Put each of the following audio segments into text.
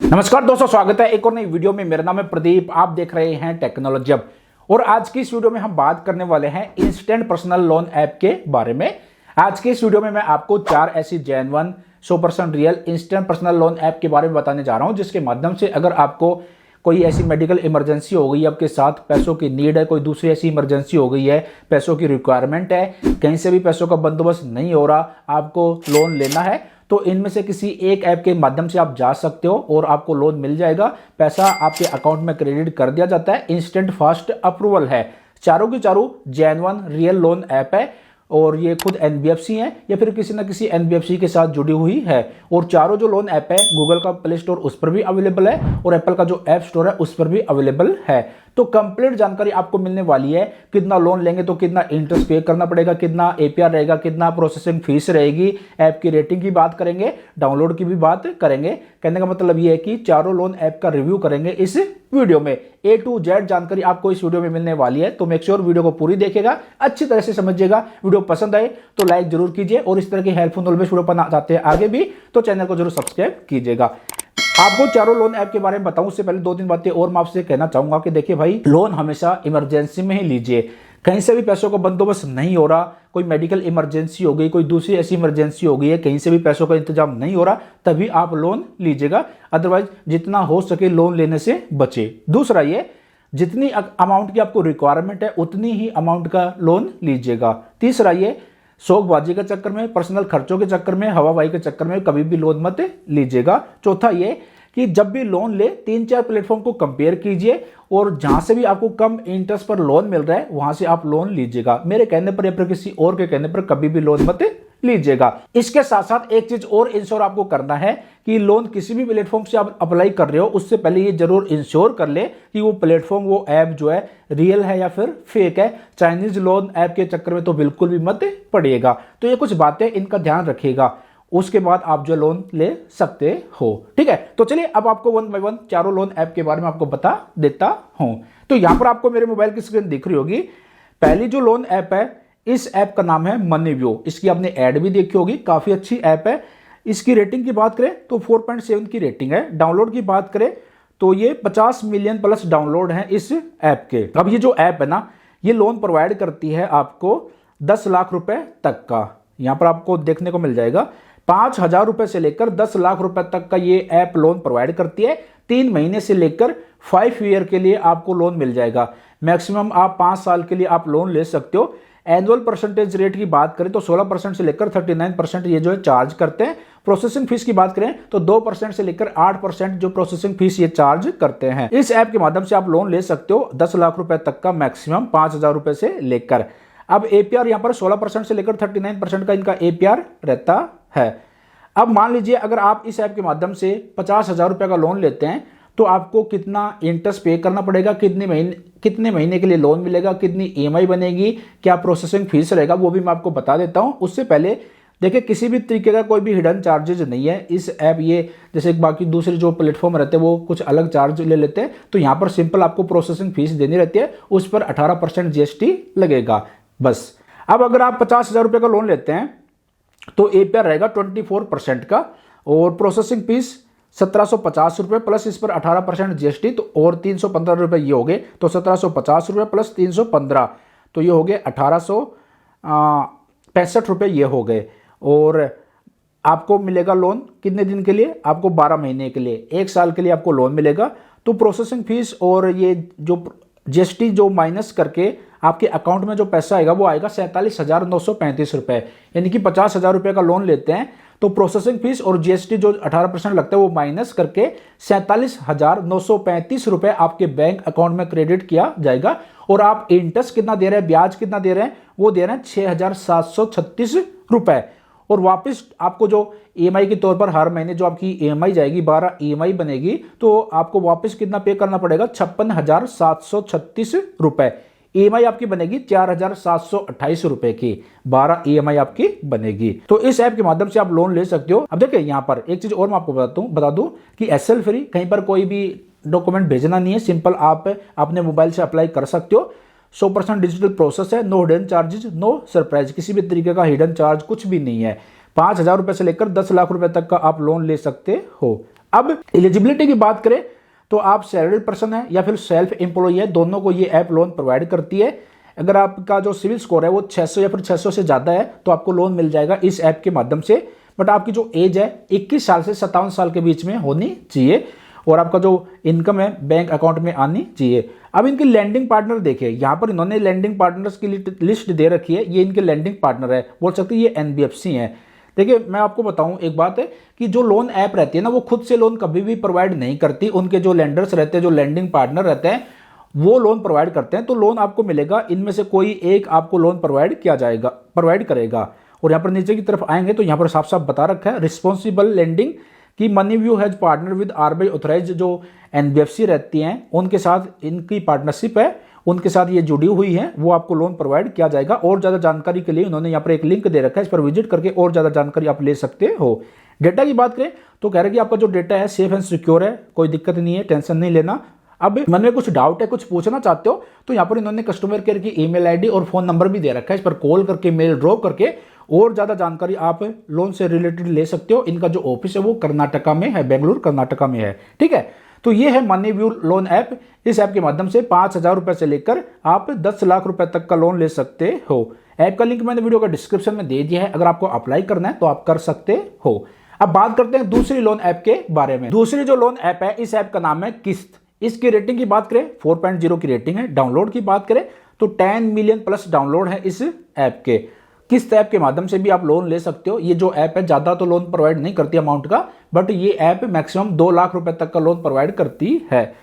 नमस्कार दोस्तों, स्वागत है एक और नई वीडियो में। मेरा नाम है प्रदीप, आप देख रहे हैं टेक्नोलॉजी हब। और आज की इस वीडियो में हम बात करने वाले हैं इंस्टेंट पर्सनल लोन ऐप के बारे में। आज की इस वीडियो में मैं आपको 4 ऐसी genuine 100% real instant personal loan app के बारे में बताने जा रहा हूं, जिसके माध्यम से अगर आपको कोई ऐसी मेडिकल इमरजेंसी हो गई है, आपके साथ पैसों की नीड है, कोई दूसरी ऐसी इमरजेंसी हो गई है, पैसों की रिक्वायरमेंट है, कहीं से भी पैसों का बंदोबस्त नहीं हो रहा, आपको लोन लेना है, तो इनमें से किसी एक ऐप के माध्यम से आप जा सकते हो और आपको लोन मिल जाएगा। पैसा आपके अकाउंट में क्रेडिट कर दिया जाता है। इंस्टेंट फास्ट अप्रूवल है। चारों की चारों जेन्युइन रियल लोन ऐप है और ये खुद एनबीएफसी है या फिर किसी ना किसी एनबीएफसी के साथ जुड़ी हुई है। और चारों जो लोन ऐप है गूगल का प्ले स्टोर उस पर भी अवेलेबल है और एप्पल का जो ऐप स्टोर है उस पर भी अवेलेबल है। तो कंप्लीट जानकारी आपको मिलने वाली है। कितना लोन लेंगे तो कितना इंटरेस्ट पे करना पड़ेगा, कितना एपीआर रहेगा, कितना प्रोसेसिंग फीस रहेगी, ऐप की रेटिंग की बात करेंगे, डाउनलोड की भी बात करेंगे। कहने का मतलब ये है कि चारों लोन ऐप का रिव्यू करेंगे इस वीडियो में। A to Z जानकारी आपको इस वीडियो में मिलने वाली है, तो मेक श्योर वीडियो को पूरी देखिएगा, अच्छी तरह से समझिएगा। वीडियो पसंद आए तो लाइक जरूर कीजिए और इस तरह की हेल्पफुल नॉलेज वीडियो पाना चाहते हैं आगे भी तो चैनल को जरूर सब्सक्राइब कीजिएगा। आपको चारों लोन ऐप के बारे में बताऊं उससे पहले 2-3 बातें और मैं आपसे कहना चाहूंगा कि देखिए भाई, लोन हमेशा इमरजेंसी में ही लीजिए। कहीं से भी पैसों का बंदोबस्त नहीं हो रहा, कोई मेडिकल इमरजेंसी हो गई, कोई दूसरी ऐसी इमरजेंसी हो गई है, कहीं से भी पैसों का इंतजाम नहीं हो रहा, तभी आप लोन लीजिएगा। अदरवाइज जितना हो सके लोन लेने से बचे। दूसरा ये, जितनी अमाउंट की आपको रिक्वायरमेंट है उतनी ही अमाउंट का लोन लीजिएगा। तीसरा ये, शौकबाजी के चक्कर में, पर्सनल खर्चों के चक्कर में, हवाबाई के चक्कर में कभी भी लोन मत लीजिएगा। चौथा ये कि जब भी लोन ले 3-4 प्लेटफॉर्म को कंपेयर कीजिए और जहां से भी आपको कम इंटरेस्ट पर लोन मिल रहा है वहां से आप लोन लीजिएगा। मेरे कहने पर या फिर किसी और के कहने पर कभी भी लोन मत लीजिएगा। इसके साथ साथ एक चीज और इंश्योर आपको करना है कि लोन किसी भी प्लेटफॉर्म से आप अप्लाई कर रहे हो उससे पहले ये जरूर इंश्योर कर ले कि वो प्लेटफॉर्म, वो ऐप जो है रियल है या फिर फेक है। चाइनीज लोन ऐप के चक्कर में तो बिल्कुल भी मत पड़िएगा। तो ये कुछ बातें, इनका ध्यान रखिएगा, उसके बाद आप जो लोन ले सकते हो। ठीक है, तो चलिए अब आपको 1 by 1 चारों लोन ऐप के बारे में आपको बता देता हूं। तो यहां पर आपको मेरे मोबाइल की स्क्रीन दिख रही होगी। पहली जो लोन ऐप है, इस ऐप का नाम है मनीव्यू। इसकी आपने ऐड भी देखी होगी, काफी अच्छी ऐप है। इसकी रेटिंग की बात करें तो 4.7 की रेटिंग है। डाउनलोड की बात करें तो ये 50 मिलियन प्लस डाउनलोड है इस ऐप के। अब ये जो ऐप है ना, ये लोन प्रोवाइड करती है आपको 10 लाख रुपए तक का। यहां पर आपको देखने को मिल जाएगा 5,000 रुपए से लेकर 10 लाख रुपए तक का ये ऐप लोन प्रोवाइड करती है। 3 महीने से लेकर 5 ईयर के लिए आपको लोन मिल जाएगा। मैक्सिमम आप 5 साल के लिए आप लोन ले सकते हो। एनुअल परसेंटेज रेट की बात करें तो 16% से लेकर 39% ये जो है चार्ज करते हैं। प्रोसेसिंग फीस की बात करें तो 2% से लेकर 8% जो प्रोसेसिंग फीस ये चार्ज करते हैं। इस ऐप के माध्यम से आप लोन ले सकते हो 10 लाख रुपए तक का, मैक्सिमम 5,000 रुपए से लेकर। अब एपीआर यहां पर 16% से लेकर 39% का इनका एपीआर रहता है। अब मान लीजिए अगर आप इस ऐप के माध्यम से 50,000 रुपए का लोन लेते हैं तो आपको कितना इंटरेस्ट पे करना पड़ेगा, कितने महीने के लिए लोन मिलेगा, कितनी ईएमआई बनेगी, क्या प्रोसेसिंग फीस रहेगा, वो भी मैं आपको बता देता हूं। उससे पहले देखिए, किसी भी तरीके का कोई भी हिडन चार्जेज नहीं है इस ऐप। ये जैसे बाकी दूसरे जो प्लेटफॉर्म रहते हैं वो कुछ अलग चार्ज ले लेते हैं, तो यहां पर सिंपल आपको प्रोसेसिंग फीस देनी रहती है, उस पर 18% जीएसटी लगेगा बस। अब अगर आप 50,000 रुपए का लोन लेते हैं तो एपीआर रहेगा 24% का और प्रोसेसिंग फीस 1750 रुपए प्लस इस पर 18% जीएसटी, तो और 315 रुपए ये हो गए, तो 1750 रुपए प्लस 315 तो ये हो गए 1865 रुपए ये हो गए। और आपको मिलेगा लोन कितने दिन के लिए? आपको 12 महीने के लिए, 1 साल के लिए आपको लोन मिलेगा। तो प्रोसेसिंग फीस और ये जो जीएसटी जो माइनस करके आपके अकाउंट में जो पैसा आएगा वो आएगा 47,935 रुपए। यानी कि 50,000 रुपए का लोन लेते हैं तो प्रोसेसिंग फीस और जीएसटी जो 18% लगता है वो माइनस करके 47,935 रुपए आपके बैंक अकाउंट में क्रेडिट किया जाएगा। और आप इंटरेस्ट कितना दे रहे हैं, ब्याज कितना दे रहे हैं, वो दे रहे हैं 6,736 रुपए। और वापस आपको जो ईएमआई के तौर पर हर महीने जो आपकी ईएमआई जाएगी, 12 ईएमआई बनेगी, तो आपको वापस कितना पे करना पड़ेगा? 56,736 रुपए। ईएमआई आपकी बनेगी 4,728 रुपए की, 12 ईएमआई आपकी बनेगी। तो इस ऐप के माध्यम से आप लोन ले सकते हो। अब देखिए, यहां पर एक चीज और मैं आपको बता दूं कि एसएल फ्री, कहीं पर कोई भी डॉक्यूमेंट भेजना नहीं है, सिंपल आप अपने मोबाइल से अप्लाई कर सकते हो। 100% डिजिटल प्रोसेस है, no hidden charges, no surprise, किसी भी तरीके का हिडन चार्ज कुछ भी नहीं है। 5,000 रुपए से लेकर 10 लाख रुपए तक का आप लोन ले सकते हो। अब एलिजिबिलिटी की बात करें तो आप सैलरीड पर्सन है या फिर सेल्फ एम्प्लॉय है, दोनों को ये ऐप लोन प्रोवाइड करती है। अगर आपका जो सिविल स्कोर है वो 600 या फिर 600 से ज़्यादा है तो आपको लोन मिल जाएगा इस ऐप के माध्यम से। बट आपकी जो एज है 21 साल से 57 साल के बीच में होनी चाहिए और आपका जो इनकम है बैंक अकाउंट में आनी चाहिए। अब इनके लैंडिंग पार्टनर देखिए, यहाँ पर इन्होंने लैंडिंग पार्टनर्स की लिस्ट दे रखी है। ये इनके लैंडिंग पार्टनर है, बोल सकते हैं ये एनबीएफसी हैं। देखिए मैं आपको बताऊं एक बात है कि जो लोन ऐप रहती है ना वो खुद से लोन कभी भी प्रोवाइड नहीं करती। उनके जो लेंडर्स रहते हैं, जो लैंडिंग पार्टनर रहते हैं, वो लोन प्रोवाइड करते हैं। तो लोन आपको मिलेगा, इनमें से कोई एक आपको लोन प्रोवाइड करेगा। और यहाँ पर नीचे की तरफ आएंगे तो यहाँ पर साफ साफ बता रखा है रिस्पॉन्सिबल लैंडिंग कि money view has partner with RBI authorised जो एनबीएफसी रहती हैं उनके साथ इनकी पार्टनरशिप है, उनके साथ ये जुड़ी हुई है, वो आपको लोन प्रोवाइड किया जाएगा। और ज़्यादा जानकारी के लिए उन्होंने यहाँ पर एक लिंक दे रखा है, इस पर विजिट करके और ज़्यादा जानकारी आप ले सकते हो। डेटा की बात करें तो कह रहे हैं कि आपका जो डेटा है सेफ एंड सिक्योर है, कोई दिक्कत नहीं है, टेंशन नहीं लेना। अब मन में कुछ डाउट है, कुछ पूछना चाहते हो तो यहाँ पर इन्होंने कस्टमर केयर की ईमेल आईडी और फोन नंबर भी दे रखा है, इस पर कॉल करके मेल ड्रॉप करके और ज़्यादा जानकारी आप लोन से रिलेटेड ले सकते हो। इनका जो ऑफिस है वो कर्नाटका में है, बेंगलुरु कर्नाटका में है। ठीक है, तो ये है मनी व्यू लोन ऐप। इस ऐप के माध्यम से 5,000 रुपए से लेकर आप 10 लाख रुपए तक का लोन ले सकते हो। ऐप का लिंक मैंने वीडियो का डिस्क्रिप्शन में दे दिया है, अगर आपको अप्लाई करना है तो आप कर सकते हो। अब बात करते हैं दूसरी लोन ऐप के बारे में। दूसरी जो लोन ऐप है, इस ऐप का नाम है किस्त। इसकी रेटिंग की बात करें 4.0 की रेटिंग है। डाउनलोड की बात करें तो 10 मिलियन प्लस डाउनलोड है इस ऐप के। किस्त ऐप के माध्यम से भी आप लोन ले सकते हो। ये जो ऐप है ज़्यादा तो लोन प्रोवाइड नहीं करती अमाउंट का, बट ये ऐप मैक्सिमम 2 लाख रुपए तक का लोन प्रोवाइड करती है।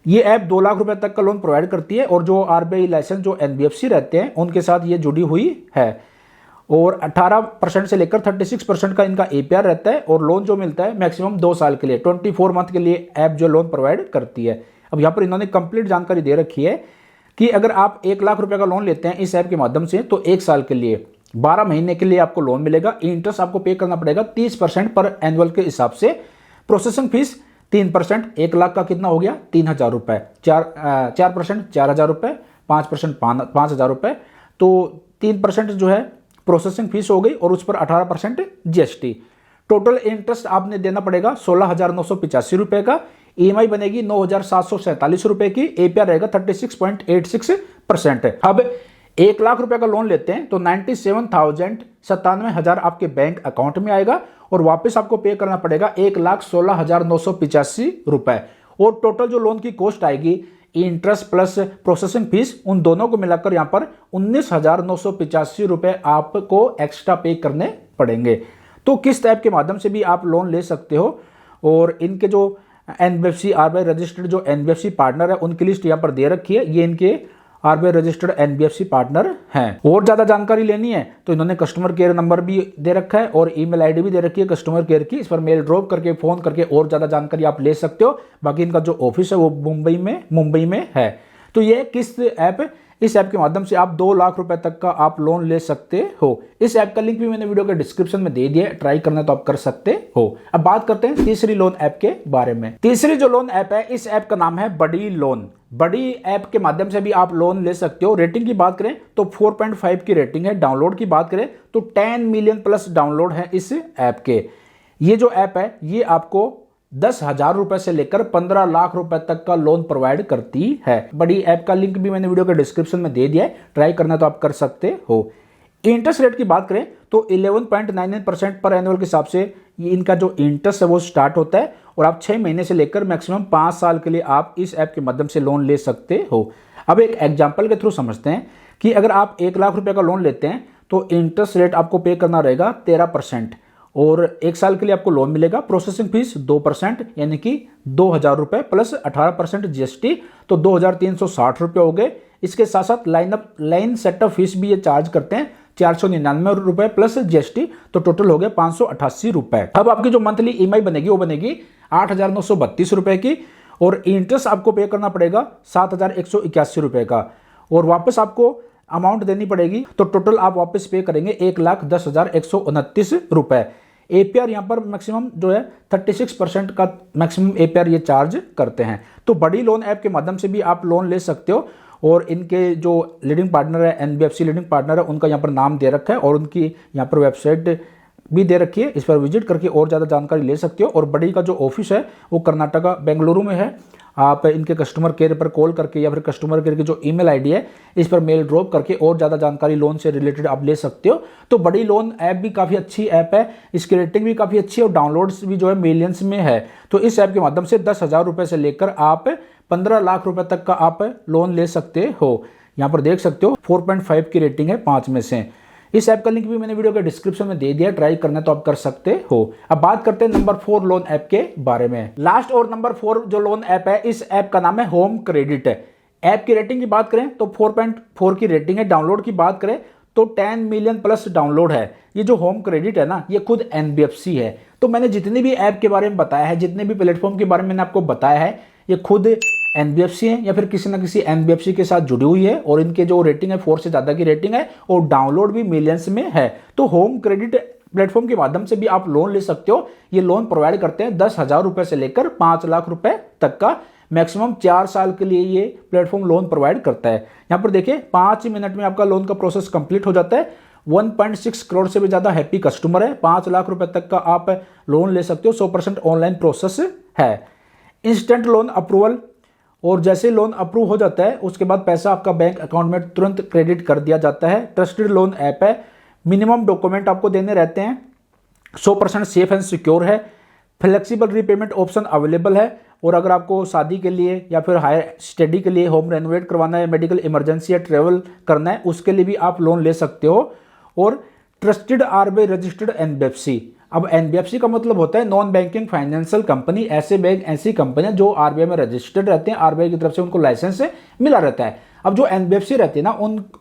ये ऐप 2 लाख रुपए तक का लोन प्रोवाइड करती है और जो आरबीआई लाइसेंस जो एनबीएफसी रहते हैं उनके साथ ये जुड़ी हुई है। और 18% से लेकर 36% का इनका एपीआर रहता है और लोन जो मिलता है मैक्सिमम 2 साल के लिए, 24 मंथ के लिए ऐप जो लोन प्रोवाइड करती है। अब यहाँ पर इन्होंने कंप्लीट जानकारी दे रखी है कि अगर आप 1 लाख रुपए का लोन लेते हैं इस ऐप के माध्यम से तो 1 साल के लिए 12 महीने के लिए आपको लोन मिलेगा। इंटरेस्ट आपको पे करना पड़ेगा 30% पर एनुअल के हिसाब से। प्रोसेसिंग फीस 3%, 1 लाख का कितना हो गया 3,000 रुपए, 4% 4,000 रुपए, 5% 5,000 रुपए, तो 3% जो है प्रोसेसिंग फीस हो गई और उस पर 18% जीएसटी। टोटल इंटरेस्ट आपने देना पड़ेगा 16,985 रुपए का। ईएमआई बनेगी 9,747 रुपए की। एपीआर रहेगा 36.86%। अब 1 लाख रुपए का लोन लेते हैं तो 97,097 आपके बैंक अकाउंट में आएगा और वापस आपको पे करना पड़ेगा 1,16,985 रुपए। और टोटल जो लोन की कॉस्ट आएगी इंटरेस्ट प्लस प्रोसेसिंग फीस, उन दोनों को मिलाकर यहाँ पर 19,985 रुपए आपको एक्स्ट्रा पे करने पड़ेंगे। तो किस्त ऐप के माध्यम से भी आप लोन ले सकते हो। और इनके जो एनबीएफसी आरबीआई रजिस्टर्ड जो एनबीएफसी पार्टनर है उनकी लिस्ट यहाँ पर दे रखी है। ये इनके आरबीआई रजिस्टर्ड एनबीएफसी पार्टनर हैं। और ज्यादा जानकारी लेनी है तो इन्होंने कस्टमर केयर नंबर भी दे रखा है और ईमेल आईडी भी दे रखी है कस्टमर केयर की। इस पर मेल ड्रॉप करके फोन करके और ज्यादा जानकारी आप ले सकते हो। बाकी इनका जो ऑफिस है वो मुंबई में है। तो ये किस्त ऐप, इस ऐप के माध्यम से आप 2 लाख रुपए तक का आप लोन ले सकते हो। इस ऐप का लिंक भी मैंने वीडियो के डिस्क्रिप्शन में दे दिया है, ट्राई करना तो आप कर सकते हो। अब बात करते हैं तीसरी लोन ऐप के बारे में। तीसरी जो लोन ऐप है, इस ऐप का नाम है बड़ी लोन। बड़ी ऐप के माध्यम से भी आप लोन ले सकते हो। रेटिंग की बात करें तो 4.5 की रेटिंग है। डाउनलोड की बात करें तो 10 मिलियन प्लस डाउनलोड है इस ऐप के। ये जो ऐप है ये आपको 10,000 रुपए से लेकर 15 लाख रुपए तक का लोन प्रोवाइड करती है। बड़ी ऐप का लिंक भी मैंने वीडियो के डिस्क्रिप्शन में दे दिया है, ट्राई करना तो आप कर सकते हो। इंटरेस्ट रेट की बात करें तो 11.99% पर एनुअल के हिसाब से ये इनका जो इंटरेस्ट है वो स्टार्ट होता है और आप 6 महीने से लेकर मैक्सिमम 5 साल के लिए आप इस ऐप के माध्यम से लोन ले सकते हो। अब एक एग्जांपल के थ्रू समझते हैं कि अगर आप 1 लाख रुपए का लोन लेते हैं तो इंटरेस्ट रेट आपको पे करना रहेगा 13% और 1 साल के लिए आपको लोन मिलेगा। प्रोसेसिंग फीस 2% यानी कि 2,000 रुपए प्लस 18% जीएसटी, तो 2,360 रुपए हो गए। इसके साथ साथ लाइन सेटअप फीस भी ये चार्ज करते हैं 499 रुपए प्लस जीएसटी, तो टोटल हो गया 588 रुपए। अब आपकी जो मंथली ईएमआई बनेगी वो बनेगी 8,932 रुपए की और इंटरेस्ट आपको पे करना पड़ेगा 7,181 रुपए का और वापस आपको अमाउंट देनी पड़ेगी। तो टोटल आप वापस पे करेंगे 1,10,129 रुपए। एपीआर यहाँ पर मैक्सिमम जो है 36% का मैक्सिमम एपीआर ये चार्ज करते हैं। तो बड़ी लोन ऐप के माध्यम से भी आप लोन ले सकते हो और इनके जो लीडिंग पार्टनर है एनबीएफसी लीडिंग पार्टनर है उनका यहाँ पर नाम दे रखा है और उनकी यहाँ पर वेबसाइट भी दे रखी है, इस पर विजिट करके और ज़्यादा जानकारी ले सकते हो। और बड़ी का जो ऑफिस है वो कर्नाटका बेंगलुरु में है। आप इनके कस्टमर केयर पर कॉल करके या फिर कस्टमर केयर की जो ईमेल आईडी है इस पर मेल ड्रॉप करके और ज़्यादा जानकारी लोन से रिलेटेड आप ले सकते हो। तो बड़ी लोन ऐप भी काफ़ी अच्छी ऐप है, इसकी रेटिंग भी काफ़ी अच्छी है और डाउनलोड्स भी जो है मिलियंस में है। तो इस ऐप के माध्यम से 10,000 रुपये से लेकर आप 15 लाख रुपए तक का आप लोन ले सकते हो। यहाँ पर देख सकते हो 4.5 की रेटिंग है 5 में से। इस ऐप का लिंक भी मैंने वीडियो के डिस्क्रिप्शन में दे दिया, ट्राई करना तो आप कर सकते हो। अब बात करते हैं नंबर 4 लोन ऐप के बारे में। लास्ट और नंबर 4 जो लोन ऐप है, इस ऐप का नाम है होम क्रेडिट। ऐप की रेटिंग की बात करें तो 4.4 की रेटिंग है। डाउनलोड की बात करें तो 10 मिलियन प्लस डाउनलोड है। ये जो होम क्रेडिट है ना, ये खुद NBFC है। तो मैंने जितने भी ऐप के बारे में बताया है, जितने भी प्लेटफॉर्म के बारे में मैंने आपको बताया है, ये खुद NBFC है या फिर किसी ना किसी NBFC के साथ जुड़ी हुई है। और इनके जो रेटिंग है 4 से ज़्यादा की रेटिंग है और डाउनलोड भी मिलियंस में है। तो होम क्रेडिट प्लेटफॉर्म के माध्यम से भी आप लोन ले सकते हो। ये लोन प्रोवाइड करते हैं 10,000 रुपये से लेकर 5 लाख रुपए तक का। मैक्सिमम 4 साल के लिए ये प्लेटफॉर्म लोन प्रोवाइड करता है। यहाँ पर देखिए 5 मिनट में आपका लोन का प्रोसेस कंप्लीट हो जाता है। 1.6 करोड़ से भी ज़्यादा हैप्पी कस्टमर है। 5 लाख रुपए तक का आप लोन ले सकते हो। 100% ऑनलाइन प्रोसेस है। इंस्टेंट लोन अप्रूवल, और जैसे लोन अप्रूव हो जाता है उसके बाद पैसा आपका बैंक अकाउंट में तुरंत क्रेडिट कर दिया जाता है। ट्रस्टेड लोन ऐप है। मिनिमम डॉक्यूमेंट आपको देने रहते हैं। 100% सेफ एंड सिक्योर है। फ्लेक्सिबल रीपेमेंट ऑप्शन अवेलेबल है। और अगर आपको शादी के लिए या फिर हायर स्टडी के लिए होम रेनोवेट करवाना है, मेडिकल इमरजेंसी या ट्रेवल करना है, उसके लिए भी आप लोन ले सकते हो। और ट्रस्टेड RBI रजिस्टर्ड NBFC। अब NBFC का मतलब होता है नॉन बैंकिंग फाइनेंशियल कंपनी। ऐसे बैंक, ऐसी कंपनियां जो RBI में रजिस्टर्ड रहते हैं, RBI की तरफ से उनको लाइसेंस मिला रहता है। अब जो NBFC रहती है ना,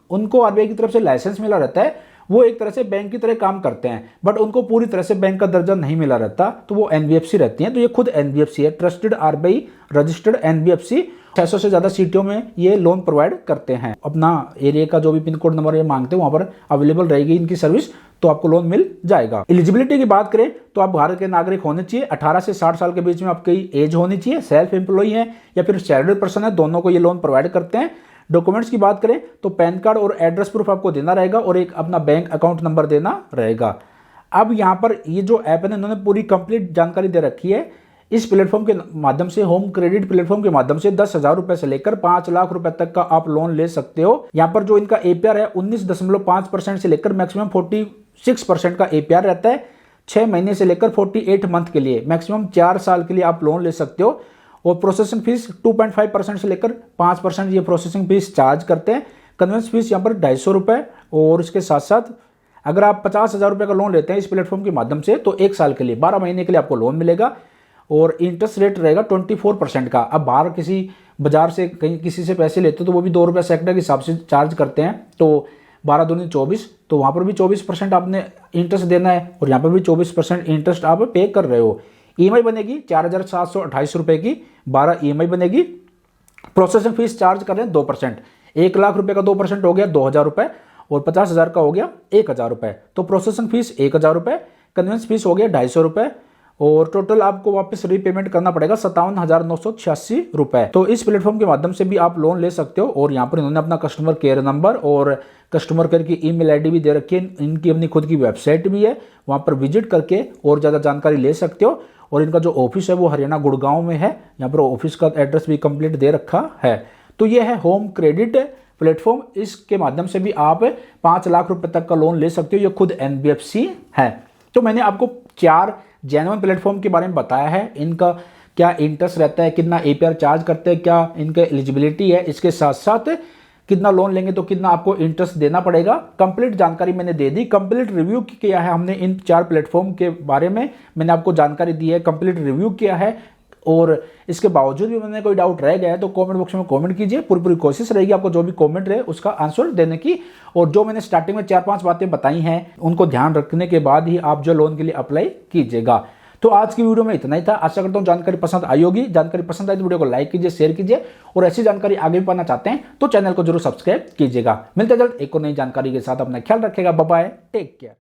उनको RBI की तरफ से लाइसेंस मिला रहता है। वो एक तरह से बैंक की तरह काम करते हैं, बट उनको पूरी तरह से बैंक का दर्जा नहीं मिला रहता, तो वो NBFC रहती हैं। तो ये खुद NBFC है, ट्रस्टेड RBI रजिस्टर्ड NBFC। 600 से ज़्यादा सिटियों में ये लोन प्रोवाइड करते हैं। अपना एरिया का जो भी पिन कोड नंबर ये मांगते हैं वहाँ पर अवेलेबल रहेगी इनकी सर्विस, तो आपको लोन मिल जाएगा। एलिजिबिलिटी की बात करें तो आप भारत के नागरिक होने चाहिए। 18 से 60 साल के बीच में आपकी एज होनी चाहिए। सेल्फ एम्प्लॉय है या फिर सैलरीड पर्सन है, दोनों को ये लोन प्रोवाइड करते हैं। डॉक्यूमेंट्स की बात करें तो पैन कार्ड और एड्रेस प्रूफ आपको देना रहेगा और एक अपना बैंक अकाउंट नंबर देना रहेगा। अब यहाँ पर ये जो ऐप है ना, इन्होंने पूरी कंप्लीट जानकारी दे रखी है। इस प्लेटफॉर्म के माध्यम से, होम क्रेडिट प्लेटफॉर्म के माध्यम से 10,000 रुपए से लेकर 5 लाख रुपए तक का आप लोन ले सकते हो। यहाँ पर जो इनका APR है 19.5% से लेकर मैक्सिमम 46% का APR रहता है। 6 महीने से लेकर 48 मंथ के लिए, मैक्सिमम 4 साल के लिए आप लोन ले सकते हो। और प्रोसेसिंग फीस 2.5% से लेकर 5% ये प्रोसेसिंग फीस चार्ज करते हैं। कन्वेंस फीस यहाँ पर 250 रुपये। और इसके साथ साथ अगर आप 50,000 रुपये का लोन लेते हैं इस प्लेटफॉर्म के माध्यम से, तो 1 साल के लिए 12 महीने के लिए आपको लोन मिलेगा। और इंटरेस्ट रेट रहेगा 24% का। अब बाहर किसी बाजार से कहीं किसी से पैसे लेते हो तो वो भी 2 रुपये सेक्टर के हिसाब से चार्ज करते हैं। तो 12 दूनी 24, तो वहाँ पर भी 24% आपने इंटरेस्ट देना है और यहाँ पर भी 24% इंटरेस्ट आप पे कर रहे हो। EMI बनेगी 4,728 रुपये की, 12 EMI बनेगी। प्रोसेसिंग फीस चार्ज कर रहे हैं 2%। 1 लाख रुपये का 2% हो गया 2,000 रुपये और 50,000 का हो गया 1,000 रुपये। तो प्रोसेसिंग फीस 1,000 रुपये, कन्वेंस फीस हो गया 250 रुपये और टोटल आपको वापस रीपेमेंट करना पड़ेगा 57,986 रुपए। तो इस प्लेटफॉर्म के माध्यम से भी आप लोन ले सकते हो। और यहाँ पर इन्होंने अपना कस्टमर केयर नंबर और कस्टमर केयर की ईमेल आईडी भी दे रखी है। इनकी अपनी खुद की वेबसाइट भी है, वहाँ पर विजिट करके और ज़्यादा जानकारी ले सकते हो। और इनका जो ऑफिस है वो हरियाणा गुड़गांव में है। यहाँ पर ऑफिस का एड्रेस भी कंप्लीट दे रखा है। तो ये है होम क्रेडिट प्लेटफॉर्म। इसके माध्यम से भी आप 5 लाख रुपए तक का लोन ले सकते हो। ये खुद NBFC है। तो मैंने आपको 4 जेन्युइन प्लेटफॉर्म के बारे में बताया है। इनका क्या इंटरेस्ट रहता है, कितना APR चार्ज करते हैं, क्या इनका एलिजिबिलिटी है, इसके साथ साथ कितना लोन लेंगे तो कितना आपको इंटरेस्ट देना पड़ेगा। कंप्लीट जानकारी मैंने दे दी। कंप्लीट रिव्यू किया है हमने इन 4 प्लेटफॉर्म के बारे में, मैंने आपको जानकारी दी है, कंप्लीट रिव्यू किया है। और इसके बावजूद भी मैंने कोई डाउट रह गया है तो कमेंट बॉक्स में कमेंट कीजिए। पूरी कोशिश रहेगी आपको जो भी कमेंट रहे उसका आंसर देने की। और जो मैंने स्टार्टिंग में 4-5 बातें बताई हैं उनको ध्यान रखने के बाद ही आप जो लोन के लिए अप्लाई कीजिएगा। तो आज की वीडियो में इतना ही था। आशा करता हूँ जानकारी पसंद आई होगी। जानकारी पसंद आई तो वीडियो को लाइक कीजिए, शेयर कीजिए और ऐसी जानकारी आगे भी पाना चाहते हैं तो चैनल को जरूर सब्सक्राइब कीजिएगा। मिलते जल्द एक और नई जानकारी के साथ। अपना ख्याल रखिएगा। Bye bye, take care.